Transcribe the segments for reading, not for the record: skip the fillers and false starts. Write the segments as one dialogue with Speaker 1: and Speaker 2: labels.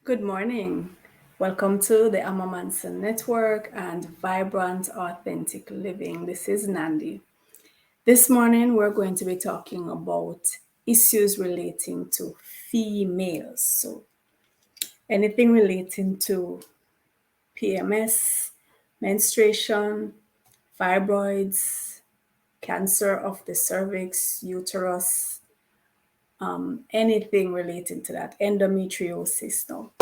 Speaker 1: Good morning. Welcome to the Amamanson Network and Vibrant Authentic Living. This is Nandi. This morning, we're going to be talking about issues relating to females. So, anything relating to PMS, menstruation, fibroids, cancer of the cervix, uterus, anything relating to that, endometriosis. Now,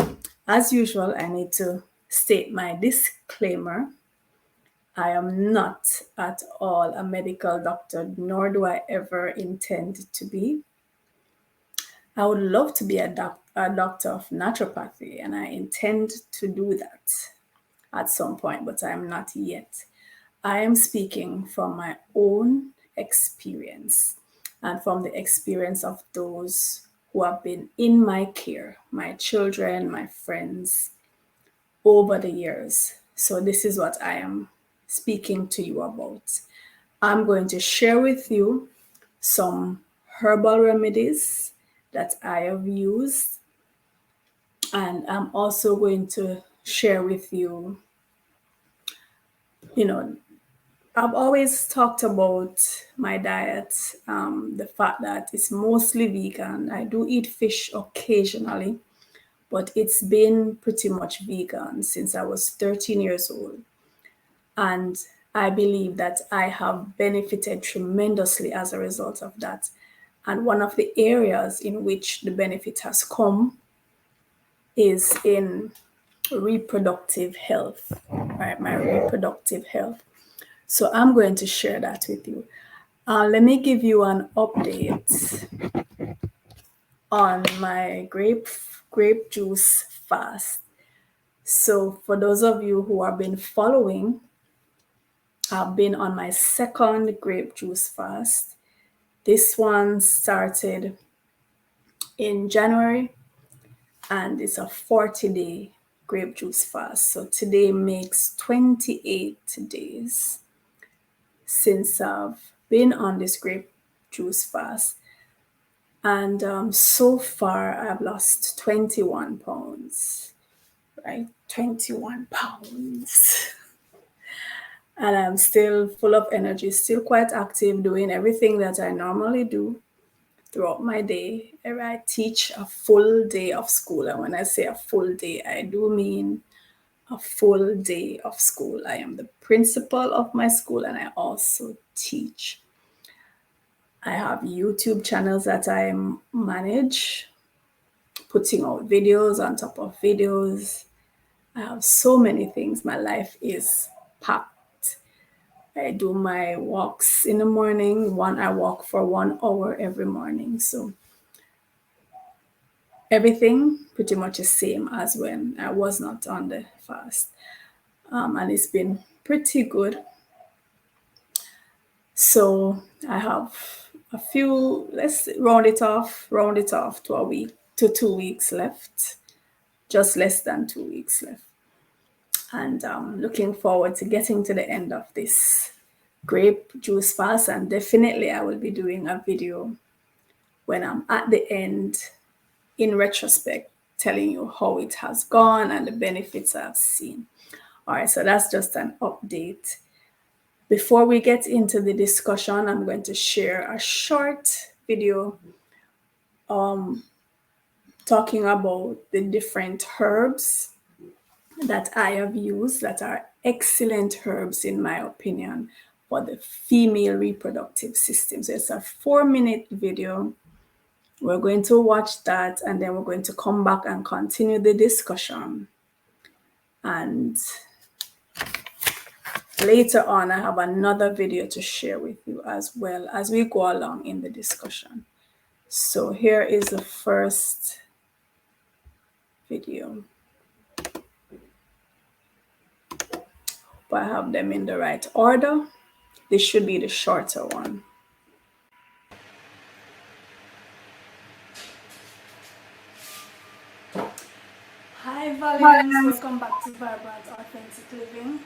Speaker 1: as usual, I need to state my disclaimer. I am not at all a medical doctor, nor do I ever intend to be. I would love to be a doctor of naturopathy, and I intend to do that at some point, but I am not yet. I am speaking from my own experience and from the experience of those who have been in my care, my children, my friends, over the years. So, this is what I am speaking to you about. I'm going to share with you some herbal remedies that I have used, and I'm also going to share with you, you know, I've always talked about my diet, the fact that it's mostly vegan. I do eat fish occasionally, but it's been pretty much vegan since I was 13 years old. And I believe that I have benefited tremendously as a result of that. And one of the areas in which the benefit has come is in reproductive health, right? My reproductive health. So I'm going to share that with you. Let me give you an update on my grape juice fast. So for those of you who have been following, I've been on my second grape juice fast. This one started in January, and it's a 40-day grape juice fast. So today makes 28 days since I've been on this grape juice fast. And so far, I've lost 21 pounds, right? 21 pounds. And I'm still full of energy, still quite active, doing everything that I normally do throughout my day. I teach a full day of school. And when I say a full day, I do mean a full day of school. I am the principal of my school, and I also teach. I have YouTube channels that I manage, putting out videos on top of videos. I have so many things. My life is packed. I do my walks in the morning. I walk for 1 hour every morning. So everything pretty much the same as when I was not on the fast. And it's been pretty good. So I have a few, let's round it off to a week, to 2 weeks left, just less than 2 weeks left. And I'm looking forward to getting to the end of this grape juice fast. And definitely I will be doing a video when I'm at the end, in retrospect, telling you how it has gone and the benefits I've seen. All right, so that's just an update. Before we get into the discussion, I'm going to share a short video talking about the different herbs that I have used that are excellent herbs, in my opinion, for the female reproductive system. So it's a 4-minute video. We're going to watch that, and then we're going to come back and continue the discussion. And later on, I have another video to share with you as well as we go along in the discussion. So here is the first video. Hope I have them in the right order. This should be the shorter one. Hi Valiants, welcome back to Vibrant Authentic Living.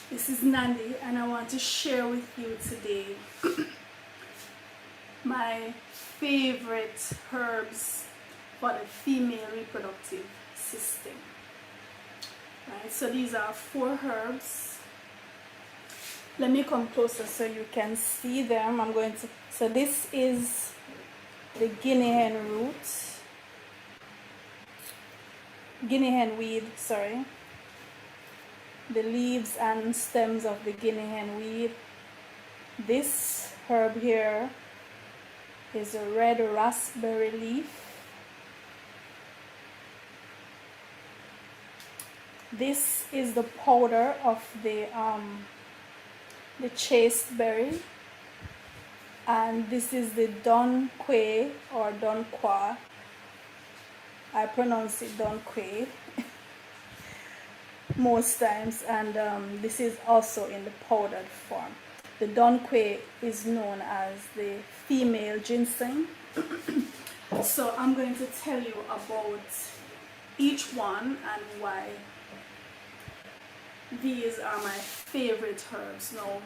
Speaker 1: This is Nandi, and I want to share with you today my favorite herbs for the female reproductive system. Right, so these are 4 herbs. Let me come closer so you can see them. So this is the guinea hen weed, sorry. The leaves and stems of the guinea hen weed. This herb here is a red raspberry leaf. This is the powder of the chaste berry, and this is the Don Quay or Don Qua. I pronounce it Don Quay most times, and this is also in the powdered form. The Don Quay is known as the female ginseng. So I'm going to tell you about each one and why these are my favorite herbs. Now,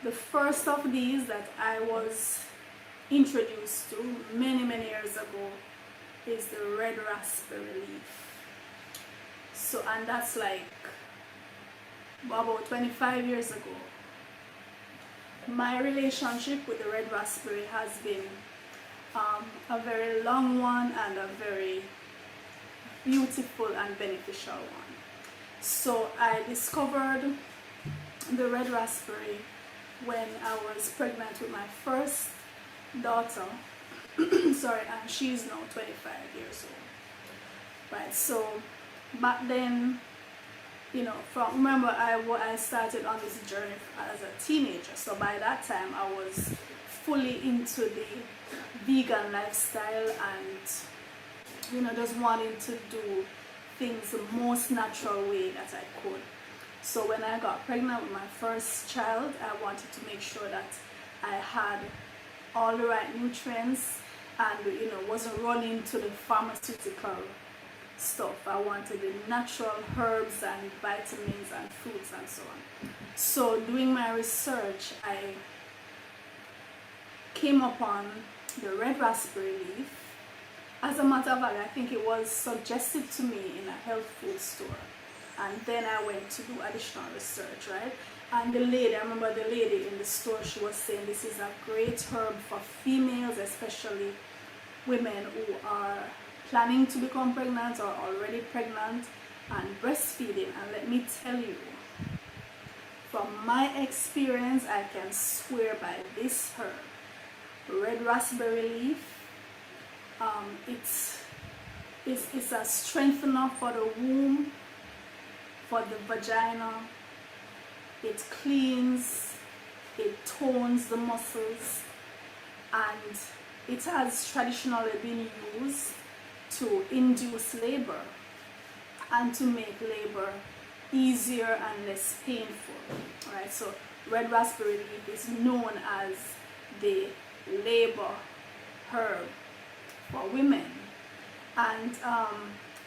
Speaker 1: the first of these that I was introduced to many years ago is the red raspberry leaf. So, and that's like about 25 years ago. My relationship with the red raspberry has been a very long one and a very beautiful and beneficial one. So I discovered the red raspberry when I was pregnant with my first daughter. Sorry, and she's now 25 years old. Right, so back then, you know, I started on this journey as a teenager. So by that time, I was fully into the vegan lifestyle and, you know, just wanting to do things the most natural way that I could. So when I got pregnant with my first child, I wanted to make sure that I had all the right nutrients and, you know, wasn't running to the pharmaceutical stuff. I wanted the natural herbs and vitamins and fruits and so on. So doing my research, I came upon the red raspberry leaf. As a matter of fact, I think it was suggested to me in a health food store. And then I went to do additional research, right? And I remember the lady in the store, she was saying this is a great herb for females, especially women who are planning to become pregnant or already pregnant and breastfeeding. And let me tell you, from my experience, I can swear by this herb, red raspberry leaf. It's a strengthener for the womb, for the vagina. It cleans, it tones the muscles, and it has traditionally been used to induce labor and to make labor easier and less painful. Right? So red raspberry leaf is known as the labor herb for women. And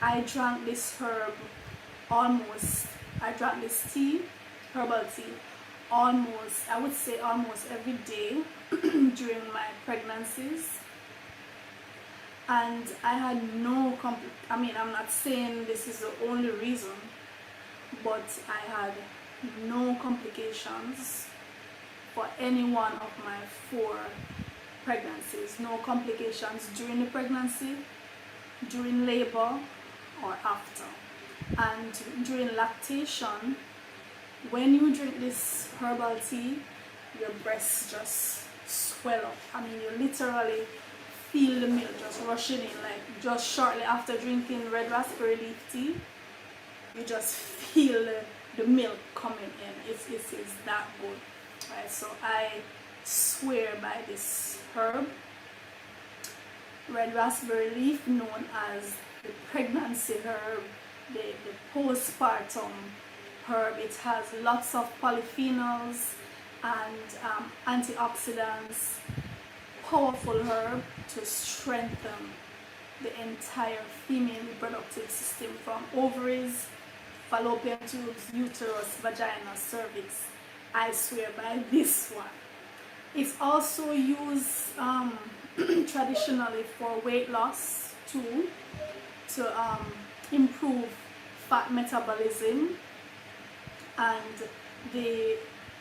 Speaker 1: I drank this herbal tea, I would say almost every day during my pregnancies. And I had I'm not saying this is the only reason, but I had no complications for any one of my 4 pregnancies. No complications during the pregnancy, during labor, or after. And during lactation, when you drink this herbal tea, your breasts just swell up. I mean, you literally feel the milk just rushing in. Like just shortly after drinking red raspberry leaf tea, you just feel the milk coming in. It's that good. Right? So I swear by this herb, red raspberry leaf, known as the pregnancy herb, the postpartum herb. It has lots of polyphenols and antioxidants. Powerful herb to strengthen the entire female reproductive system, from ovaries, fallopian tubes, uterus, vagina, cervix. I swear by this one. It's also used traditionally for weight loss, 2 to improve fat metabolism, and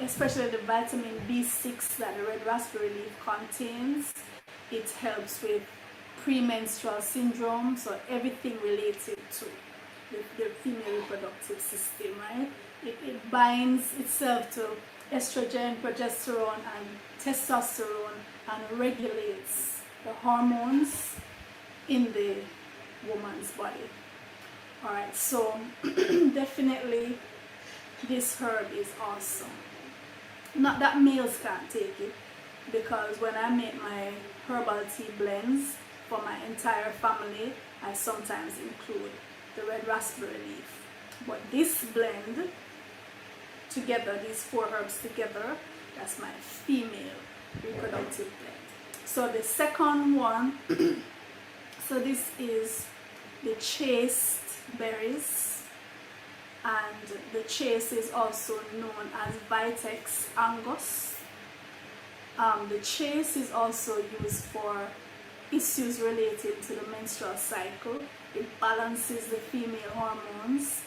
Speaker 1: especially the vitamin B6 that the red raspberry leaf contains. It helps with premenstrual syndrome, so everything related to the female reproductive system, right? It binds itself to estrogen, progesterone, and testosterone, and regulates the hormones in the woman's body. All right, so definitely this herb is awesome. Not that males can't take it, because when I make my herbal tea blends for my entire family, I sometimes include the red raspberry leaf. But this blend together, these 4 herbs together, that's my female reproductive blend. So the second one, so this is the chaste berries, and the chaste is also known as Vitex angus. The chaste is also used for issues related to the menstrual cycle. It balances the female hormones,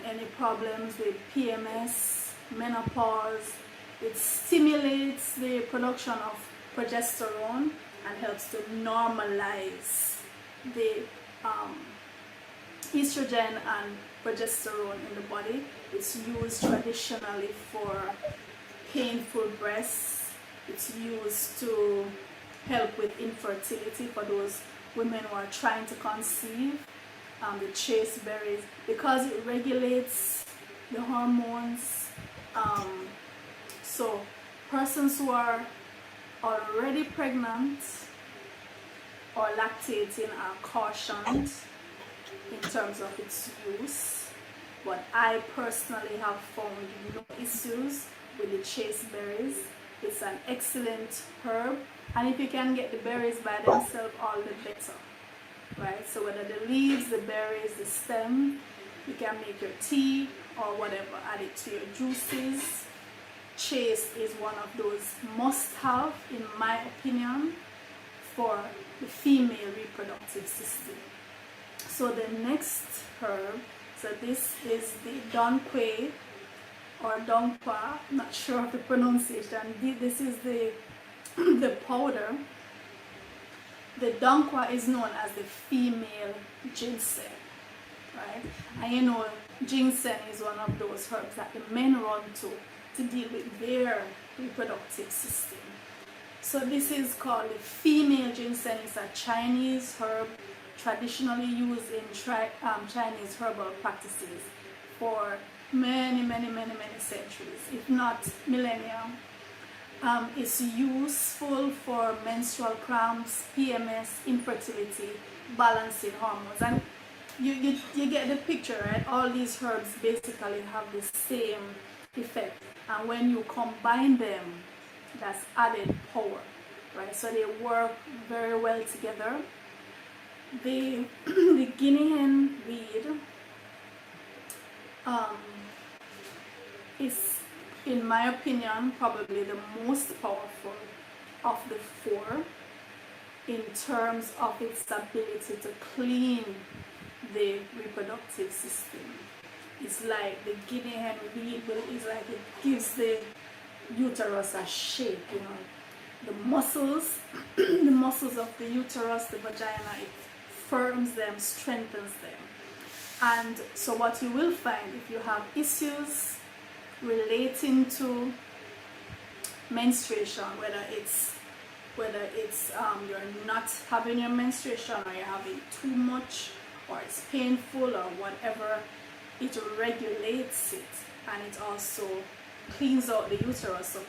Speaker 1: any problems with PMS, menopause. It stimulates the production of progesterone and helps to normalize the estrogen and progesterone in the body. It's used traditionally for painful breasts. It's used to help with infertility for those women who are trying to conceive. The chaste berries, because it regulates the hormones. So persons who are already pregnant or lactating are cautioned in terms of its use, but I personally have found no issues with the chaste berries. It's an excellent herb, and if you can get the berries by themselves, all the better, right? So whether the leaves, the berries, the stem, you can make your tea or whatever, add it to your juices. Chaste is one of those must-have, in my opinion, for the female reproductive system. So the next herb, so this is the donquay or donqua, not sure of the pronunciation. This is the powder. The donqua is known as the female ginseng, right? And you know, ginseng is one of those herbs that the men run to deal with their reproductive system. So this is called the female ginseng. It's a Chinese herb traditionally used in Chinese herbal practices for many centuries, if not millennia. It's useful for menstrual cramps, PMS, infertility, balancing hormones, and you get the picture, right? All these herbs basically have the same effect, and when you combine them, that's added power, right? So they work very well together. The guinea hen weed is, in my opinion, probably the most powerful of the 4 in terms of its ability to clean the reproductive system. It's like the guinea hen weed, but it's like it gives the uterus a shape, you know. The muscles, the muscles of the uterus, the vagina, it firms them, strengthens them. And so what you will find, if you have issues relating to menstruation, whether it's you're not having your menstruation, or you're having too much, or it's painful, or whatever, it regulates it, and it also cleans out the uterus. So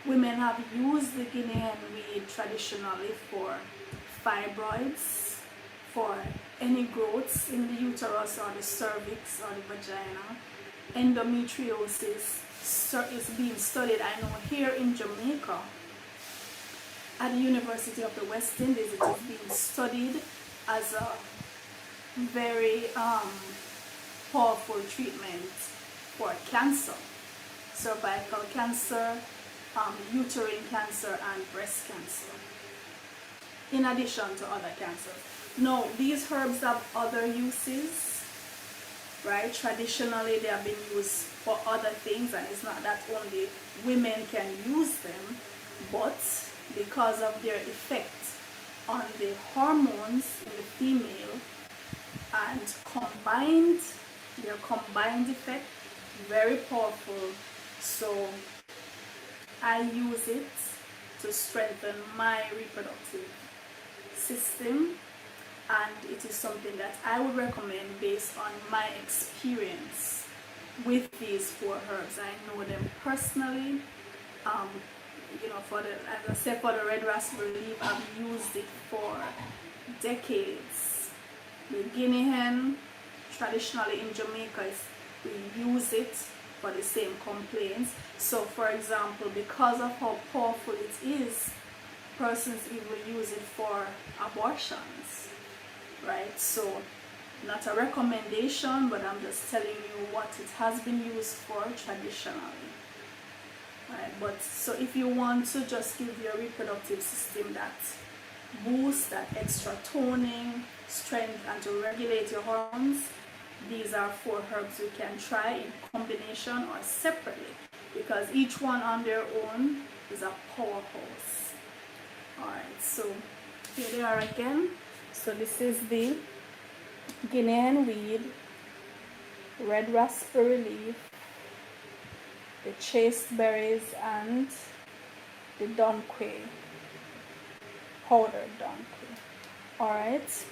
Speaker 1: women have used the guinea hen weed traditionally for fibroids, for any growths in the uterus or the cervix or the vagina. Endometriosis is being studied, I know, here in Jamaica at the University of the West Indies. It is being studied as a very powerful treatment for cancer, cervical cancer, uterine cancer, and breast cancer. in addition to other cancers. Now, these herbs have other uses, right? Traditionally, they have been used for other things, and it's not that only women can use them, but because of their effect on the hormones in the female and their combined effect, very powerful. So I use it to strengthen my reproductive system, and it is something that I would recommend based on my experience with these 4 herbs. I know them personally. You know, as I said, for the red raspberry leaf, I've used it for decades. The guinea hen, traditionally in Jamaica, we use it for the same complaints. So for example, because of how powerful it is, persons even use it for abortions, right? So not a recommendation, but I'm just telling you what it has been used for traditionally, right? But so if you want to just give your reproductive system that boost, that extra toning, strength, and to regulate your hormones, these are 4 herbs you can try in combination or separately, because each one on their own is a powerhouse. Alright, so here they are again. So this is the guinea hen weed, red raspberry leaf, the chaste berries, and the donquay, powdered donquay. Alright,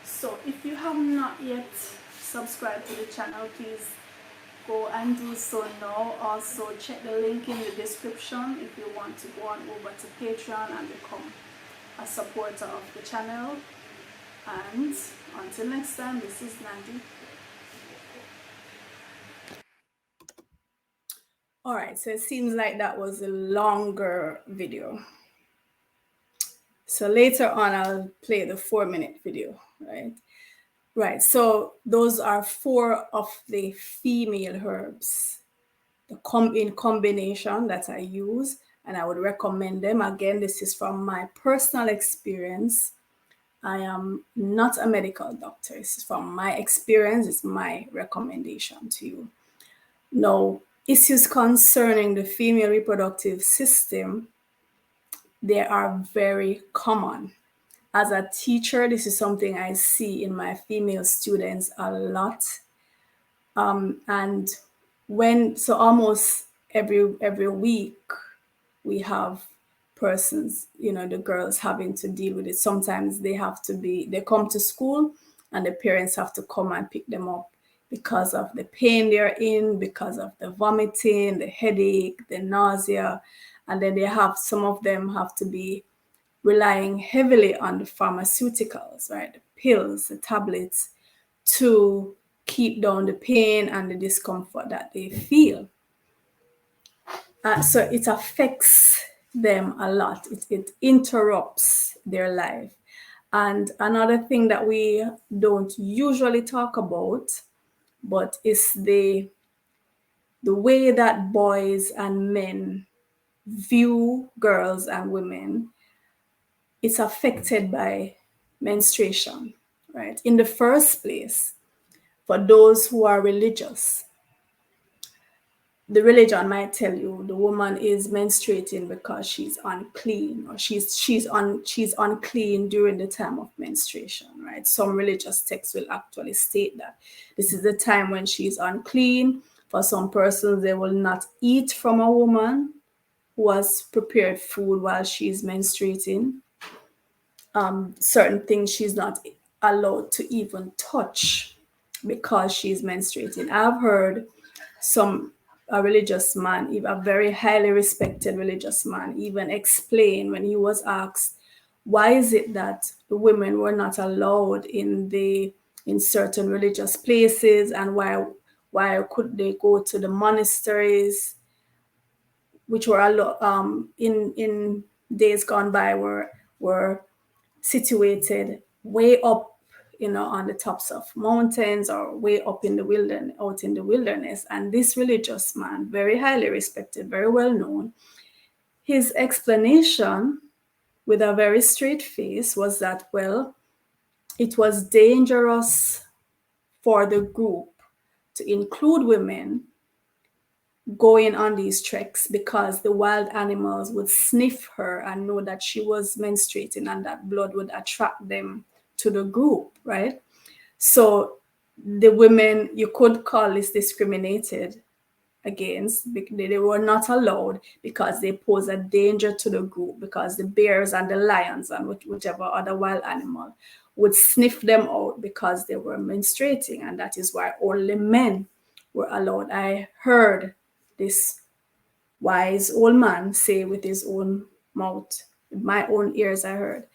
Speaker 1: so if you have not yet subscribed to the channel, please go and do so now. Also check the link in the description if you want to go on over to Patreon and become a supporter of the channel. And until next time, this is Nandi. Alright, so it seems like that was a longer video. So later on, I'll play the 4-minute video, right? Right, so those are 4 of the female herbs in combination that I use, and I would recommend them. Again, this is from my personal experience. I am not a medical doctor. This is from my experience. It's my recommendation to you. Now, issues concerning the female reproductive system, they are very common. As a teacher, this is something I see in my female students a lot. And so almost every week we have persons, you know, the girls having to deal with it. Sometimes they come to school and the parents have to come and pick them up because of the pain they're in, because of the vomiting, the headache, the nausea. And then some of them have to be relying heavily on the pharmaceuticals, right? The pills, the tablets, to keep down the pain and the discomfort that they feel. So it affects them a lot. It interrupts their life. And another thing that we don't usually talk about, but is the way that boys and men view girls and women. It's affected by menstruation, right? In the first place, for those who are religious, the religion might tell you the woman is menstruating because she's unclean, or she's unclean during the time of menstruation, right? Some religious texts will actually state that this is the time when she's unclean. For some persons, they will not eat from a woman who has prepared food while she's menstruating. Certain things she's not allowed to even touch because she's menstruating. I've heard a religious man, a very highly respected religious man, even explain when he was asked, why is it that the women were not allowed in certain religious places, and why could they go to the monasteries, which were in days gone by were situated way up, on the tops of mountains or way up in the wilderness, out in the wilderness. And this religious man, very highly respected, very well known, his explanation with a very straight face was that, well, it was dangerous for the group to include women going on these treks because the wild animals would sniff her and know that she was menstruating, and that blood would attract them to the group, right? So the women, you could call this discriminated against. They were not allowed because they pose a danger to the group, because the bears and the lions and whichever other wild animal would sniff them out because they were menstruating, and that is why only men were allowed. I heard this wise old man say with his own mouth, with my own ears I heard.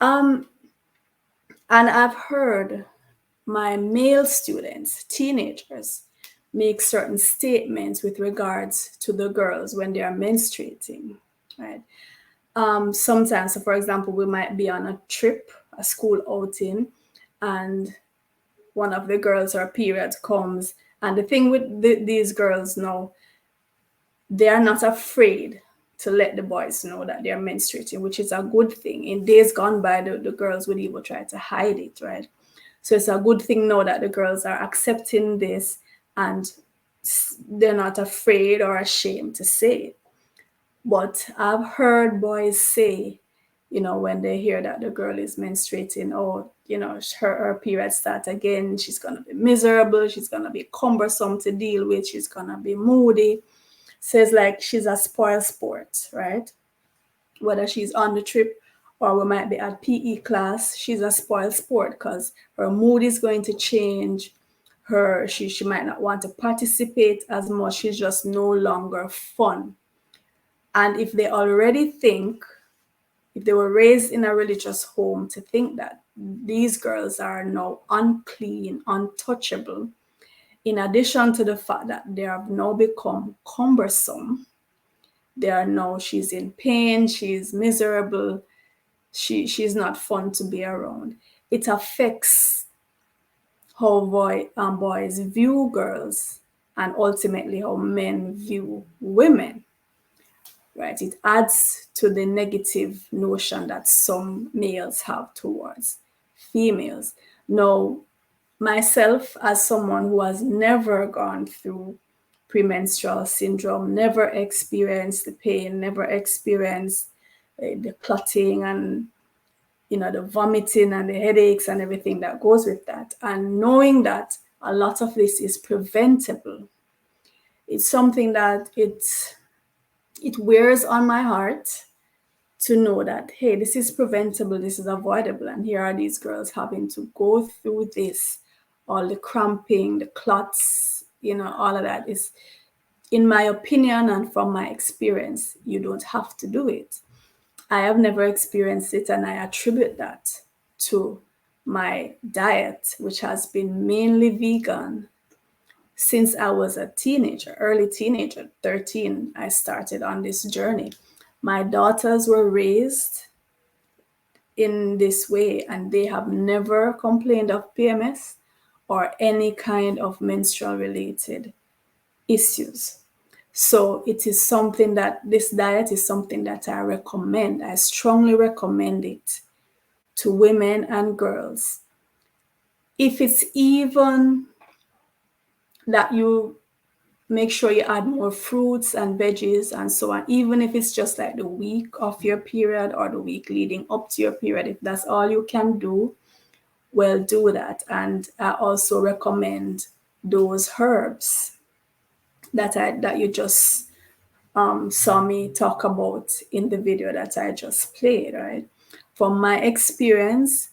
Speaker 1: And I've heard my male students, teenagers, make certain statements with regards to the girls when they are menstruating, right? Sometimes, so for example, we might be on a trip, a school outing, and one of the girls, her period comes. And the thing with these girls now, they are not afraid to let the boys know that they're menstruating, which is a good thing. In days gone by, the girls would even try to hide it, right? So it's a good thing now that the girls are accepting this and they're not afraid or ashamed to say it. But I've heard boys say, when they hear that the girl is menstruating, or, her period start again, she's going to be miserable, she's going to be cumbersome to deal with, she's going to be moody. So it's like she's a spoiled sport, right? Whether she's on the trip or we might be at PE class, she's a spoiled sport because her mood is going to change. She might not want to participate as much. She's just no longer fun. And if they already think, if they were raised in a religious home to think that these girls are now unclean, untouchable, in addition to the fact that they have now become cumbersome, she's in pain, she's miserable, she's not fun to be around. It affects how boys view girls, and ultimately how men view women, right? It adds to the negative notion that some males have towards females. Now, myself, as someone who has never gone through premenstrual syndrome, never experienced the pain, never experienced the clotting and the vomiting and the headaches and everything that goes with that, and knowing that a lot of this is preventable, it's something that it wears on my heart to know that, hey, this is preventable, this is avoidable, and here are these girls having to go through this, all the cramping, the clots, all of that is, in my opinion and from my experience, you don't have to do it. I have never experienced it, and I attribute that to my diet, which has been mainly vegan since I was a teenager, early teenager, 13. I started on this journey. My daughters were raised in this way, and they have never complained of PMS or any kind of menstrual related issues. So it is something that this diet is something that I recommend. I strongly recommend it to women and girls. If it's even that you make sure you add more fruits and veggies and so on, even if it's just like the week of your period or the week leading up to your period, if that's all you can do, well, do that. And I also recommend those herbs that you just saw me talk about in the video that I just played, right? From my experience,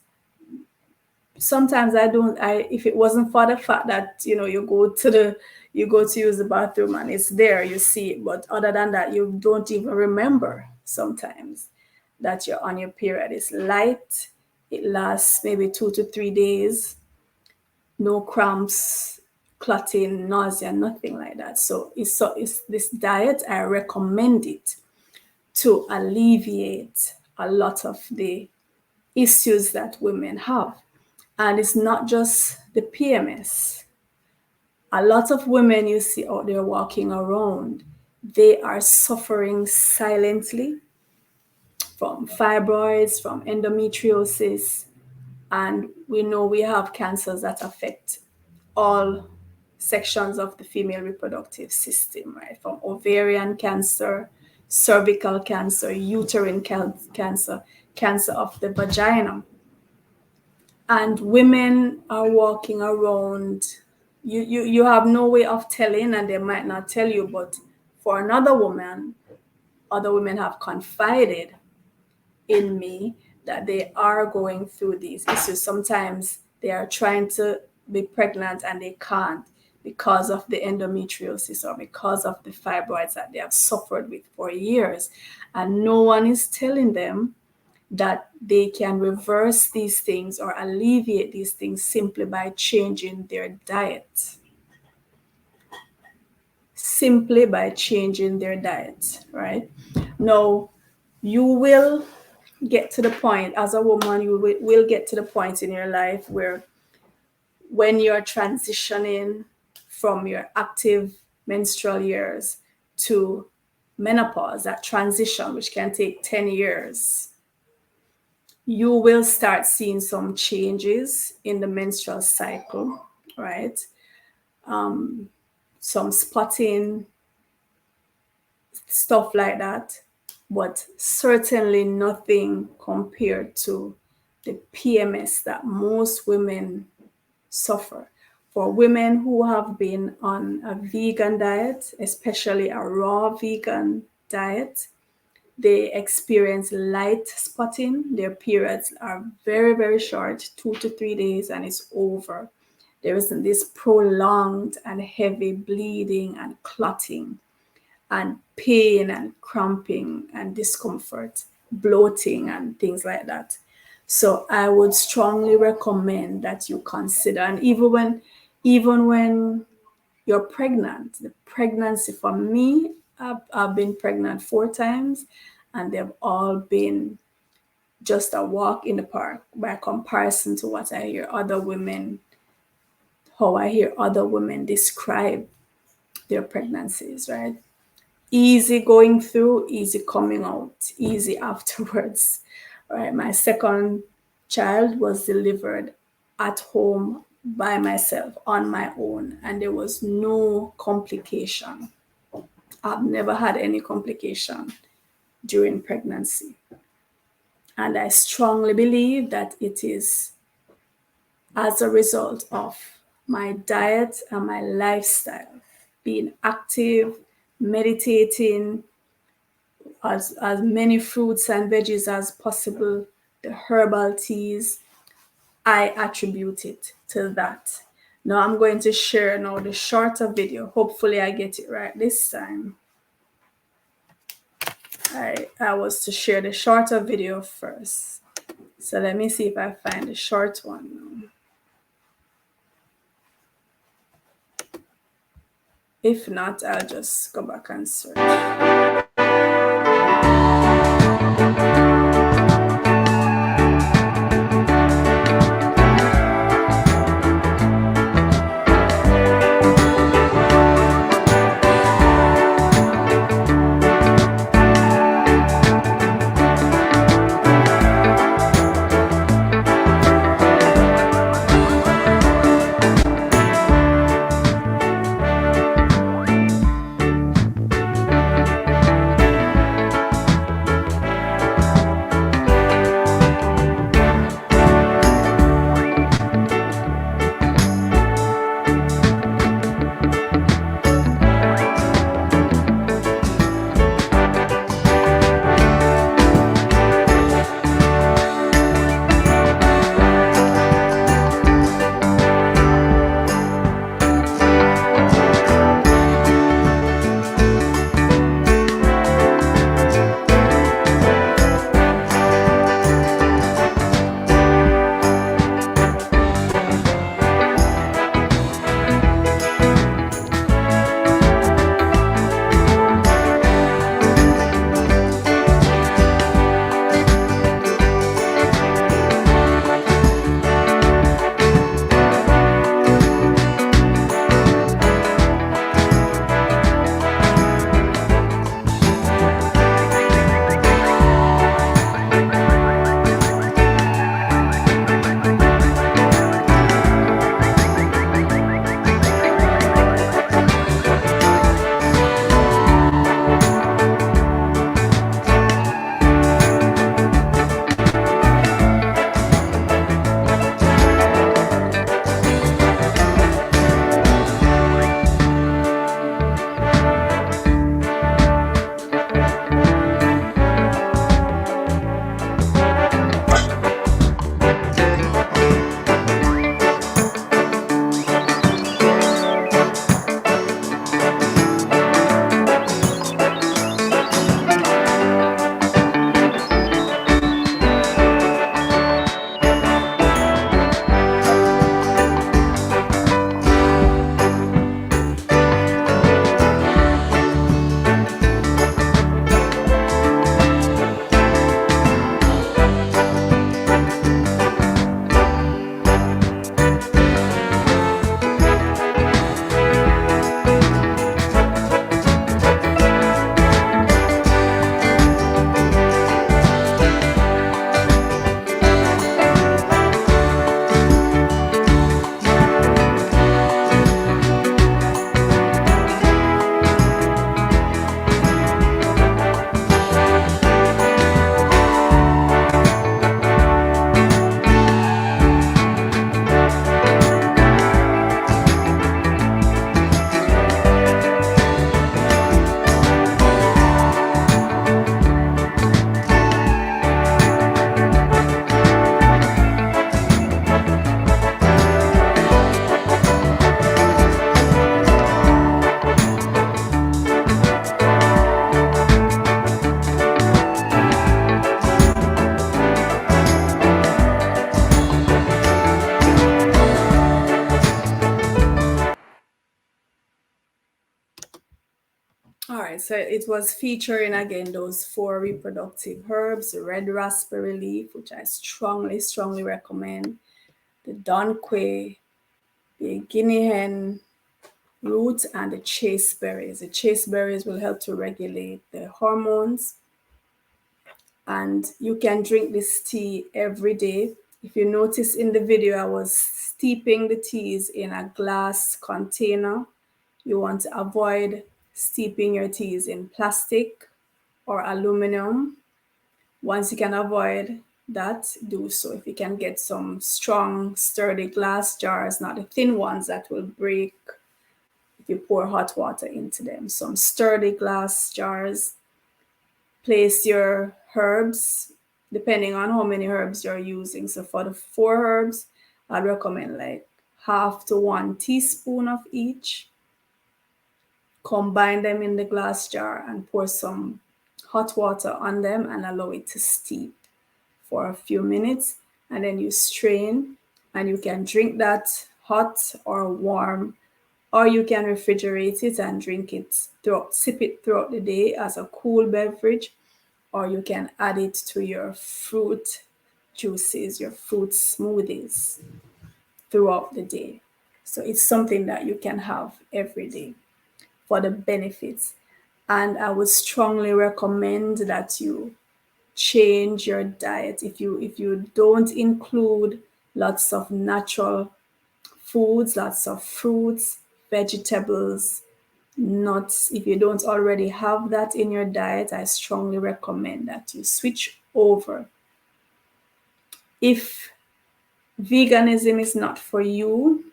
Speaker 1: sometimes if it wasn't for the fact that, you go to use the bathroom and it's there, you see it. But other than that, you don't even remember sometimes that you're on your period. It's light. It lasts maybe 2 to 3 days. No cramps, clotting, nausea, nothing like that. So it's this diet, I recommend it to alleviate a lot of the issues that women have. And it's not just the PMS. A lot of women you see out there walking around, they are suffering silently from fibroids, from endometriosis, and we know we have cancers that affect all sections of the female reproductive system, right? From ovarian cancer, cervical cancer, uterine cancer, cancer of the vagina. And women are walking around, you have no way of telling, and they might not tell you, but for another woman, other women have confided in me that they are going through these issues. Sometimes they are trying to be pregnant and they can't because of the endometriosis or because of the fibroids that they have suffered with for years. And no one is telling them that they can reverse these things or alleviate these things simply by changing their diet. Simply by changing their diet, right? Now, you will get to the point as a woman, you will get to the point in your life where when you're transitioning from your active menstrual years to menopause, that transition, which can take 10 years, you will start seeing some changes in the menstrual cycle, right? Some spotting, stuff like that, but certainly nothing compared to the PMS that most women suffer. For women who have been on a vegan diet, especially a raw vegan diet, they experience light spotting. Their periods are very, very short, 2 to 3 days, and it's over. There isn't this prolonged and heavy bleeding and clotting and pain and cramping and discomfort, bloating and things like that. So I would strongly recommend that you consider, and even when you're pregnant, the pregnancy for me, I've been pregnant 4 times, and they've all been just a walk in the park by comparison to what I hear other women, how I hear other women describe their pregnancies, right? Easy going through, easy coming out, easy afterwards. Right. My second child was delivered at home by myself on my own, and there was no complication. I've never had any complication during pregnancy. And I strongly believe that it is as a result of my diet and my lifestyle, being active, meditating, as many fruits and veggies as possible, the herbal teas. I attribute it to that. Now I'm going to share now the shorter video. Hopefully I get it right this time. I was to share the shorter video first. So let me see if I find the short one now. If not, I'll just go back and search. Right, so it was featuring again those 4 reproductive herbs: the red raspberry leaf, which I strongly recommend, the donquay, the guinea hen root, and the chasteberries. The chasteberries will help to regulate the hormones, and you can drink this tea every day. If you notice in the video, I was steeping the teas in a glass container. You want to avoid steeping your teas in plastic or aluminum. Once you can avoid that, do so. If you can get some strong, sturdy glass jars, not the thin ones that will break if you pour hot water into them. Some sturdy glass jars. Place your herbs depending on how many herbs you're using. So for the 4 herbs, I'd recommend like half to 1 teaspoon of each. Combine them in the glass jar and pour some hot water on them and allow it to steep for a few minutes, and then you strain, and you can drink that hot or warm, or you can refrigerate it and drink it sip it throughout the day as a cool beverage, or you can add it to your fruit juices, your fruit smoothies throughout the day. So it's something that you can have every day for the benefits. And I would strongly recommend that you change your diet. If you don't include lots of natural foods, lots of fruits, vegetables, nuts, if you don't already have that in your diet, I strongly recommend that you switch over. If veganism is not for you,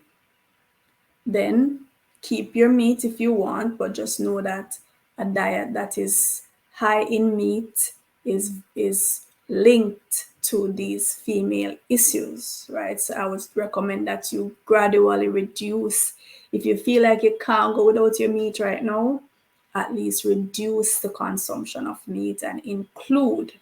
Speaker 1: then keep your meat if you want, but just know that a diet that is high in meat is linked to these female issues, right? So I would recommend that you gradually reduce. If you feel like you can't go without your meat right now, at least reduce the consumption of meat and include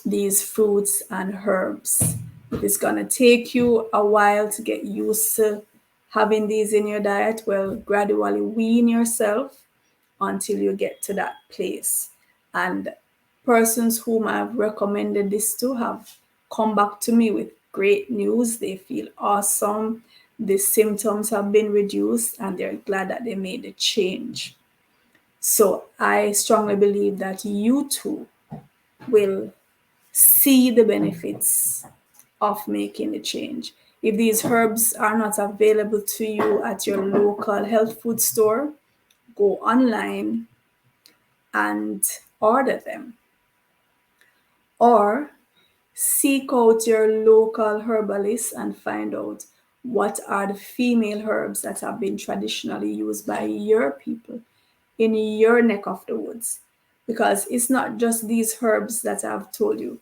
Speaker 1: these fruits and herbs. If it's going to take you a while to get used to having these in your diet, well, gradually wean yourself until you get to that place. And persons whom I've recommended this to have come back to me with great news. They feel awesome. The symptoms have been reduced, and they're glad that they made the change. So I strongly believe that you too will see the benefits of making the change. If these herbs are not available to you at your local health food store, go online and order them. Or seek out your local herbalist and find out what are the female herbs that have been traditionally used by your people in your neck of the woods. Because it's not just these herbs that I've told you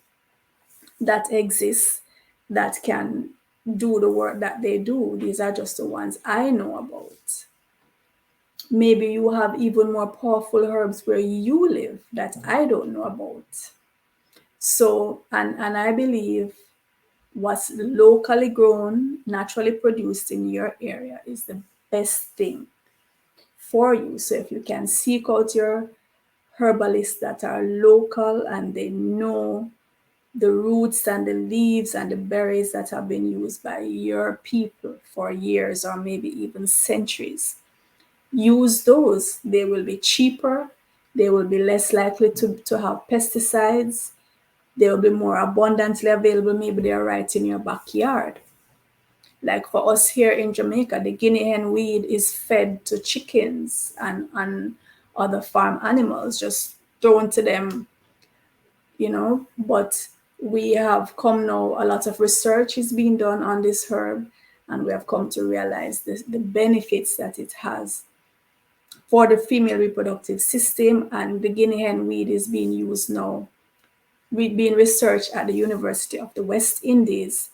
Speaker 1: that exist that can do the work that they do. These are just the ones I know about. Maybe you have even more powerful herbs where you live that I don't know about. So, and I believe what's locally grown, naturally produced in your area is the best thing for you. So if you can seek out your herbalists that are local and they know the roots and the leaves and the berries that have been used by your people for years or maybe even centuries, use those. They will be cheaper. They will be less likely to have pesticides. They will be more abundantly available. Maybe they're right in your backyard. Like for us here in Jamaica, the guinea hen weed is fed to chickens and other farm animals, just thrown to them, but we have come now, a lot of research is being done on this herb, and we have come to realize the benefits that it has for the female reproductive system. And the guinea hen weed is being used now, being researched at the University of the West Indies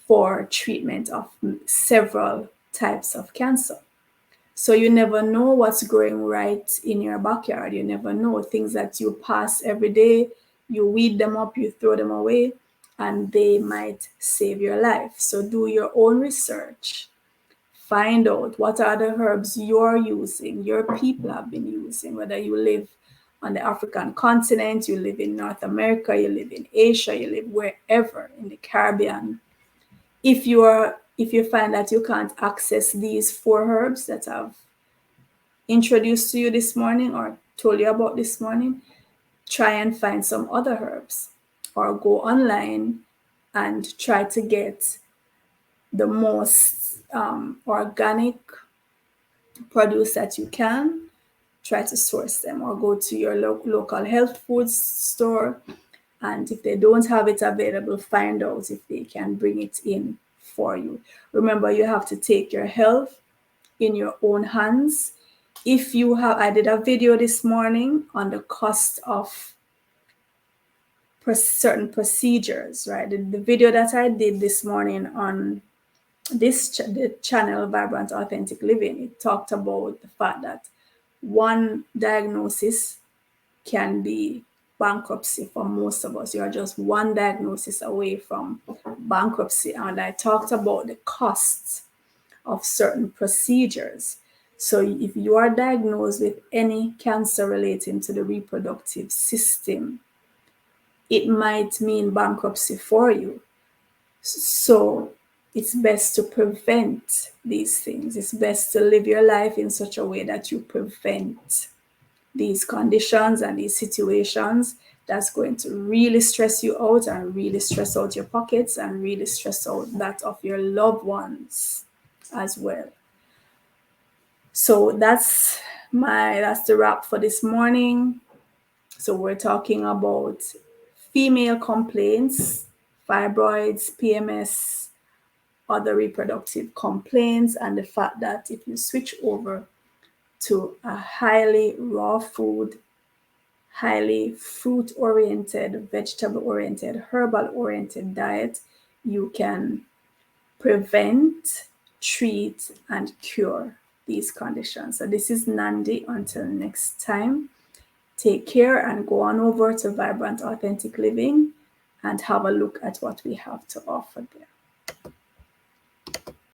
Speaker 1: for treatment of several types of cancer. So you never know what's growing right in your backyard. You never know. Things that you pass every day, you weed them up, you throw them away, and they might save your life. So do your own research. Find out what are the herbs you're using, your people have been using, whether you live on the African continent, you live in North America, you live in Asia, you live wherever in the Caribbean. If you find that you can't access these 4 herbs that I've introduced to you this morning or told you about this morning, try and find some other herbs or go online and try to get the most organic produce that you can. Try to source them or go to your local health food store, and if they don't have it available, find out if they can bring it in for you. Remember, you have to take your health in your own hands. I did a video this morning on the cost of certain procedures, right? The video that I did this morning on the channel Vibrant Authentic Living, it talked about the fact that one diagnosis can be bankruptcy for most of us. You're just one diagnosis away from bankruptcy. And I talked about the costs of certain procedures. So if you are diagnosed with any cancer relating to the reproductive system, it might mean bankruptcy for you. So it's best to prevent these things. It's best to live your life in such a way that you prevent these conditions and these situations that's going to really stress you out and really stress out your pockets and really stress out that of your loved ones as well. So that's the wrap for this morning. So we're talking about female complaints, fibroids, PMS, other reproductive complaints, and the fact that if you switch over to a highly raw food, highly fruit-oriented, vegetable-oriented, herbal-oriented diet, you can prevent, treat, and cure these conditions. So this is Nandi. Until next time, take care and go on over to Vibrant Authentic Living and have a look at what we have to offer there.